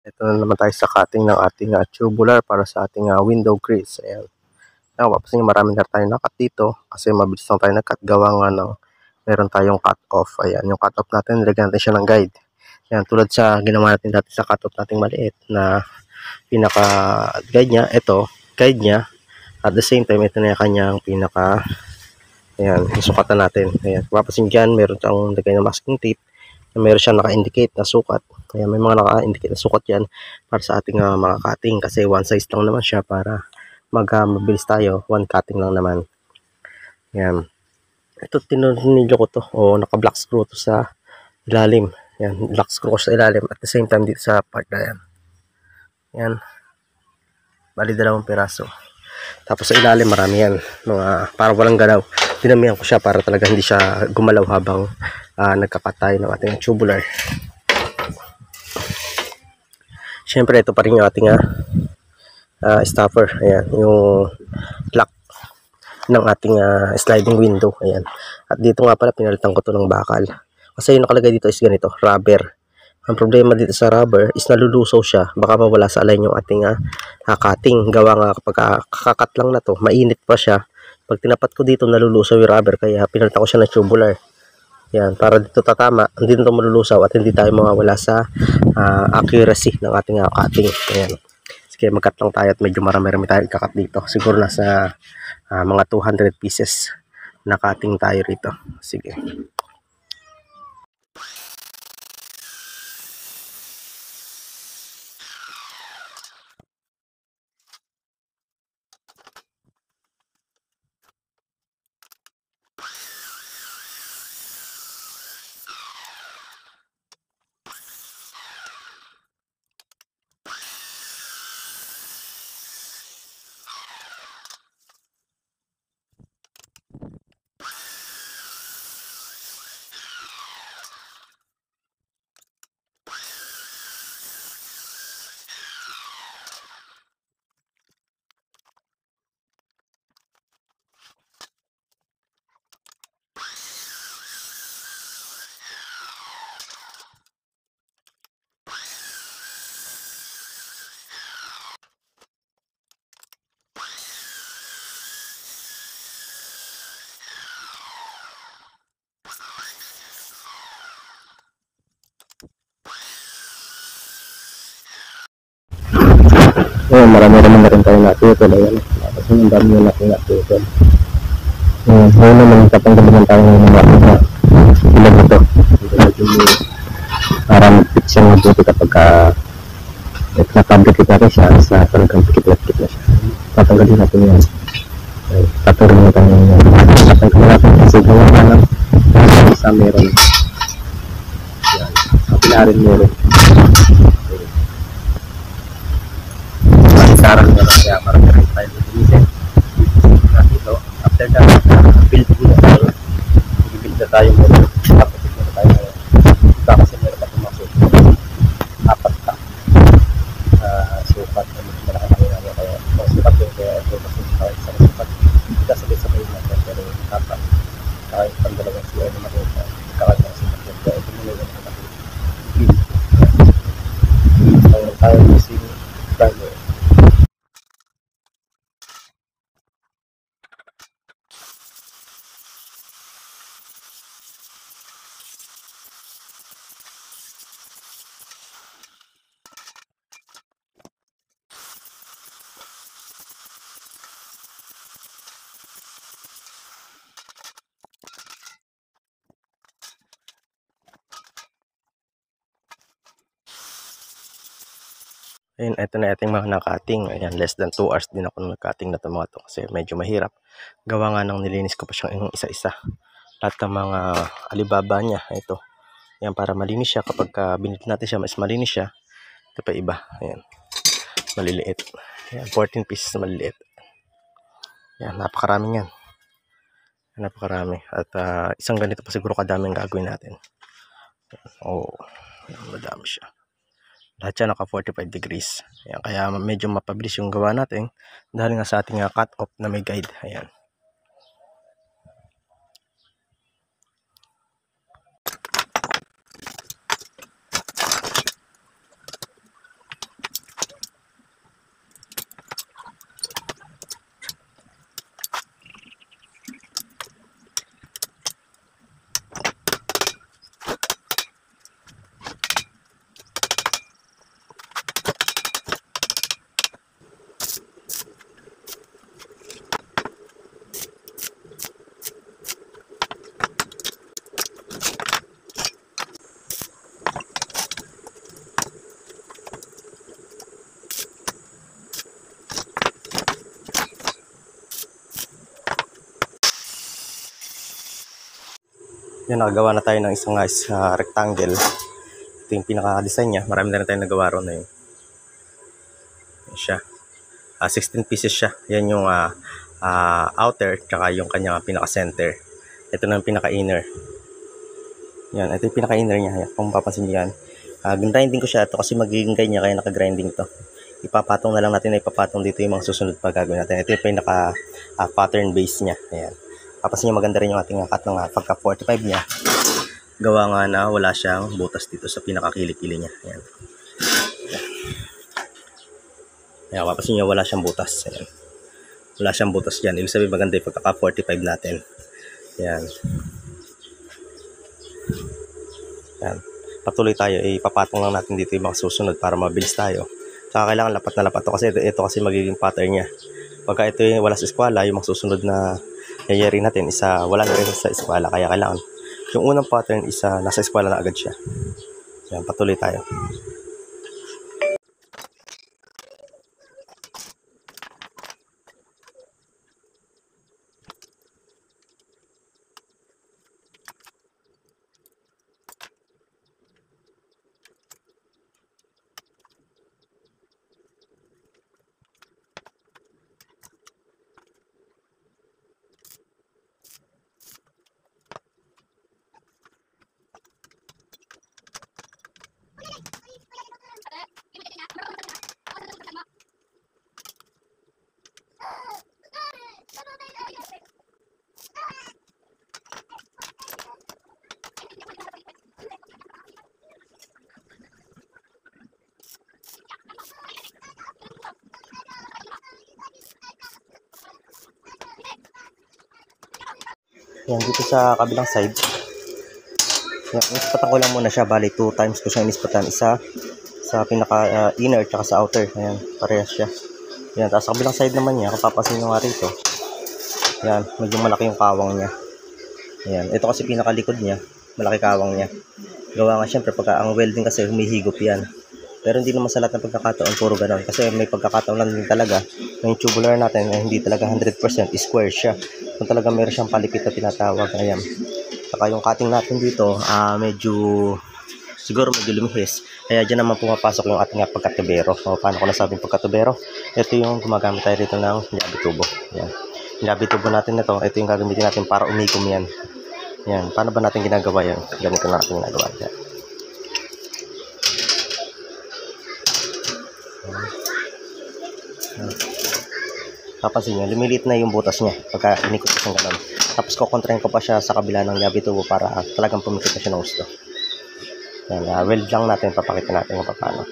Ito na naman tayo sa cutting ng ating tubular para sa ating window grills. Ayan. Papasin nyo, marami na tayong nakat dito kasi mabilis lang tayo nag-cut gawa nga ng meron tayong cut off. Ayan, yung cut off natin, nilagyan natin siya ng guide. Ayan, tulad sa ginawa natin dati sa cut off nating maliit na pinaka guide niya, ito, guide niya. At the same time, ito na yung kanyang pinaka, ayan, sukatan natin. Ayan, papasin dyan, meron siyang lagay ng masking tape. Meron siyang naka-indicate na sukat. Kaya may mga naka-indicate na sukat yan para sa ating mga cutting kasi one size lang naman siya para mabilis tayo. One cutting lang naman. Yan. Ito, tinunilyo ko to. O, naka-black screw to sa ilalim. Yan, black screw ko sa ilalim. At the same time dito sa part na yan. Yan. Bali, 2 piraso. Tapos sa ilalim, marami yan. Mga, para walang galaw. Dinamihan ko siya para talaga hindi siya gumalaw habang nagkakatay ng ating tubular. Siyempre, ito pa rin yung ating stopper. Ayan, yung lock ng ating sliding window. Ayan. At dito nga pala, pinalitan ko to ng bakal. Kasi yung nakalagay dito is ganito, rubber. Ang problema dito sa rubber is nalulusaw siya. Baka mawala sa align yung ating cutting. Gawa nga kapag kakakat lang na to, mainit pa siya. Pag tinapat ko dito, nalulusaw yung rubber. Kaya pinalitan ko siya ng tubular. Yan, para dito tatama, hindi nito malulusaw at hindi tayo mawawala sa accuracy ng ating cutting. Ayan. Sige, mag-cut lang tayo at medyo marami-rami tayo ikakat dito. Siguro nasa mga 200 pieces na cutting tayo rito. Sige. Ayan, marami-rami na rin tayo natutol. Ayan, tapos yung dami yung natutol. Ayan, ngayon naman tatanggalin tayo ng mga ilag ito. Para mag-fit siya mabuti kapag nakabrikit natin siya sa talagang pikit-pikit na siya. Tatanggalin natin yan. Taturin natin yan. Tatanggalin natin kasi gawa na lang isa meron. Ayan, kapila rin meron. Sarang meron kaya marami rin tayo linisin. Dito, after that, build na tayo. Build na tayo meron. Tapos ito na tayo meron. Ito kasi meron pa pumasok. Apat ka. Sukat na medyo malaki na rin kaya sukat yun kaya ito kasi kahit sa sukat kita sabay-sabay natin pero apat kahit pandalawang siya na makita kahit ang sukat yun kaya ito muna yung nakakita tayo using primer. Ayun, ito na ating mga nakating. Ayan, less than 2 hours din ako nag-cutting na ito mga to kasi medyo mahirap. Gawa nga nang nilinis ko pa siyang isa-isa. Lahat ng mga alibaba niya, ito. Ayan, para malinis siya. Kapag binit natin siya, mas malinis siya. Ito pa iba. Ayan, maliliit. Ayan, 14 pieces na maliliit. Ayan, napakarami yan. Napakarami. At isang ganito pa siguro kadami ang gagawin natin. Oh, ayan, madami siya. Lahat siya naka 45 degrees. Ayan, kaya medyo mapabilis yung gawa natin dahil nga sa ating cut off na may guide. Ayan. Yan, nakagawa na tayo ng isang rectangle. Ito yung pinaka-design niya. Marami na rin tayong nagawa ron na yun. Yan siya. 16 pieces siya. Yan yung outer, tsaka yung kanyang pinaka-center. Ito na yung pinaka-inner. Yan, ito yung pinaka-inner niya. Yan, kung mapapansin niyo yan. Grinding ko siya ito kasi magiging kanya kaya naka-grinding to. Ipapatong na lang natin na ipapatong dito yung mga susunod pa gagawin natin. Ito yung pinaka-pattern base niya. Ayan. Papansin niyo maganda rin yung ating cut ng pagka 45 niya. Gawa nga na wala siyang butas dito sa pinaka-kilikili niya. Ayan. Ayan, papansin niyo wala siyang butas. Ayan. Wala siyang butas dyan. Ibig sabihin maganda yung pagka 45 natin. Ayan. Ayan. Patuloy tayo. Ipapatong lang natin dito yung mga susunod para mabilis tayo. Saka kailangan lapat na lapat to kasi ito kasi magiging pattern niya. Pagka ito yung wala sa eskwela, yung mga susunod na yayari natin wala na rin sa eskwela. Kaya kailangan yung unang pattern nasa eskwela na agad siya. Yan, patuloy tayo. Yan, dito sa kabilang side. Yan, inispatan ko lang muna siya. Bali, 2 times ko siya inispatan. Isa sa pinaka-inner tsaka sa outer. Ayan, parehas siya. Yan, tapos sa kabilang side naman niya, kung papansin nyo nga rito. Yan, medyo malaki yung kawang niya. Ayan, ito kasi pinakalikod niya. Malaki kawang niya. Gawa nga syempre, pagka ang welding kasi humihigop yan. Pero hindi naman sa lahat ng pagkakataon puro ganon. Kasi may pagkakataon lang din talaga na yung tubular natin hindi talaga 100% square siya. Kung talaga meron siyang palipit na tinatawag. Ayan. Saka yung cutting natin dito, siguro medyo lumihis. Kaya dyan naman pumapasok yung ating pagkatubero. O, paano ko nasabing pagkatubero? Ito yung gumagamit tayo dito ng yabi tubo. Ayan. Yung yabi tubo natin na to, ito yung gagamitin natin para umikom yan. Ayan. Paano ba natin ginagawa yan? Ganito natin ginagawa yan. Papansin nyo, lumiliit na yung butas niya pagka inikot ko siyang gano'n. Tapos kukontrahin ko pa siya sa kabila ng yabi tubo para talagang pumikit na siya ng gusto. Yan, weld lang natin, papakita natin kung paano.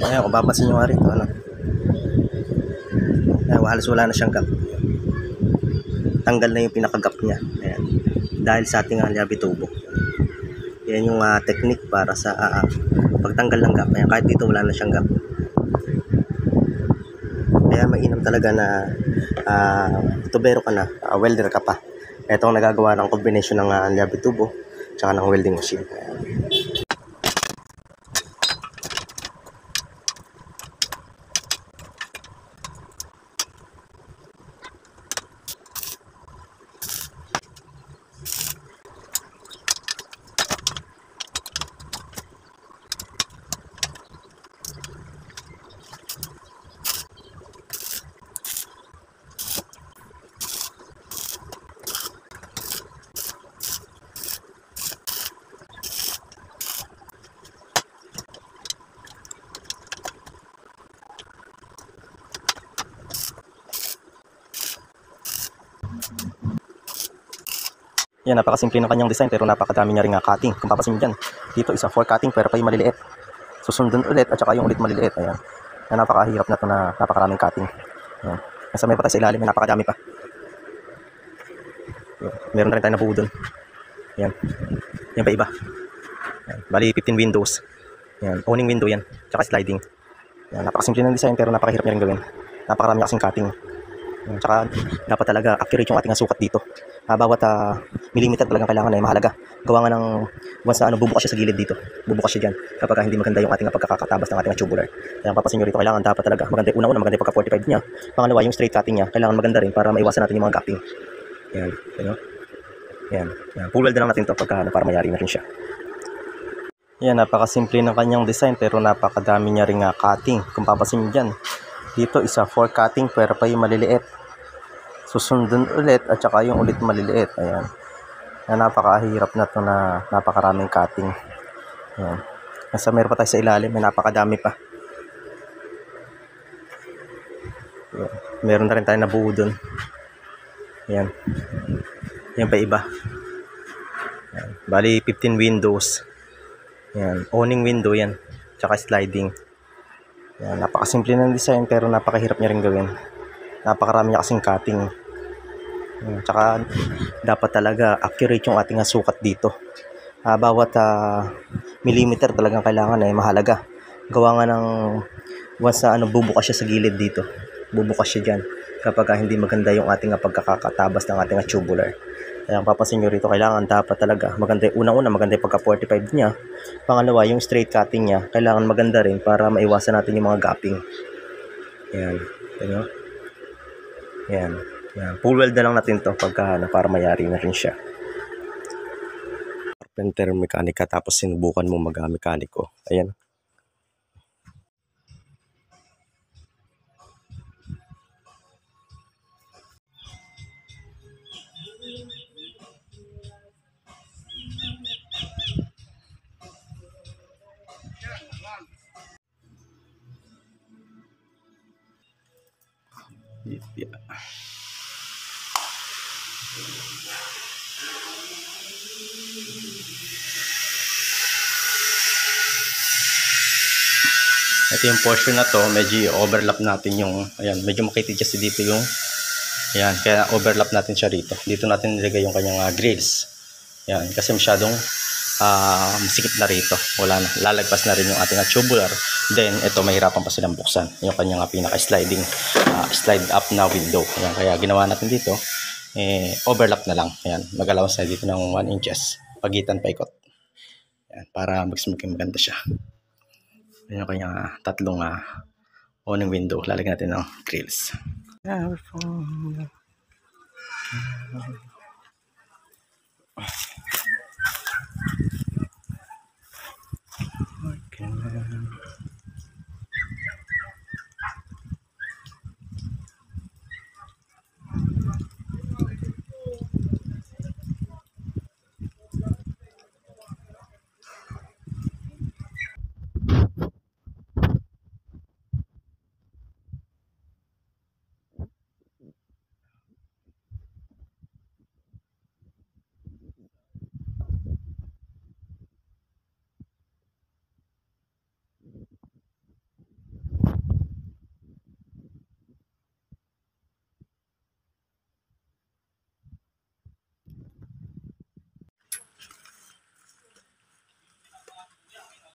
Ayan, kung papansin nyo nga rito, halos wala na siyang gap. Tanggal na yung pinaka-gap niya. Ayan. Dahil sa ating yabi tubo. Yan yung technique para sa pagtanggal ng gap. Ayan, kahit dito wala na siyang gap. Kaya mainam talaga na tubero ka na, welder ka pa. Ito ang nagagawa ng combination ng yabi tubo tsaka ng welding machine. Yan, napakasimple ng kanyang design pero napakadami niya ring cutting. Kung papasin niyo dyan, dito isa 4 cutting pero pa yung maliliit. Susundon ulit at saka yung ulit maliliit. Ayan. Yan, napakahirap na to na napakaraming cutting. Ayan. Nasa may pa tayo sa ilalim, may napakadami pa. Ayan. Meron na rin tayo nabuo dun. Ayan. Yan pa iba. Ayan. Bali 15 windows. Ayan. Owning window yan. Tsaka sliding. Ayan. Napakasimple ng design pero napakahirap niya rin gawin. Napakarami kasing cutting. Ayan. Tsaka dapat talaga accurate yung ating sukat dito. Bawat millimeter talagang kailangan ay mahalaga. Gawa nga ng once na bubukas siya sa gilid dito. Bubukas siya dyan kapag hindi maganda yung ating pagkakatabas ng ating tubular. Kaya papasin nyo rito, kailangan dapat talaga maganda. Una-una maganda yung pagka 45 niya. Pangalawa yung straight cutting niya. Kailangan maganda rin para maiwasan natin yung mga gapping. Yan. Yan. Yan. Full weld na lang natin to para mayari na rin siya. Yan, napakasimple ng kanyang design pero napakadami niya ring cutting. Kung papasin nyo dyan, dito isa 4 cutting pero pa yung maliliit. Susundon ulit at saka yung ulit maliliit. Ayan. Yan, napakahirap na to na napakaraming cutting. Ayan. Nasa meron pa tayo sa ilalim, may napakadami pa. Ayan. Meron na rin tayo nabuo dun. Ayan. Yan pa iba. Ayan. Bali 15 windows. Ayan. Owning window yan. Tsaka sliding. Ayan. Napakasimple ng design pero napakahirap niya rin gawin. Napakarami niya kasing cutting. Tsaka dapat talaga accurate yung ating sukat dito. Bawat millimeter talagang kailangan ay mahalaga. Gawa nga ng once na bubukas siya sa gilid dito. Bubukas siya dyan kapag hindi maganda yung ating pagkakatabas ng ating tubular. Kaya ang papansin nyo rito, kailangan dapat talaga maganda. Unang-una maganda yung pagka 45 niya. Pangalawa yung straight cutting niya. Kailangan maganda rin para maiwasan natin yung mga gapping. Ayan. Ayan. Ayan. Yan. Full weld na lang natin to pagka para mayari na rin siya. Carpenter mekanika tapos sinubukan mo mag-mekaniko. Ayan. Yeah. Ito yung portion na to, medyo overlap natin yung, ayan, medyo makitidjust dito yung, ayan, kaya overlap natin siya rito. Dito natin nilagay yung kanyang grills. Ayan, kasi masyadong masikip na rito. Wala na, lalagpas na rin yung ating tubular. Then, ito, mahirapan pa silang buksan. Yung kanyang pinaka-sliding, slide up na window. Ayan, kaya ginawa natin dito, overlap na lang. Ayan, mag-allowance na dito ng 1 inches. Pagitan paikot. Ayan, para maging maganda siya. Ayan yung kanyang tatlong owning window. Lalagyan natin ng grills.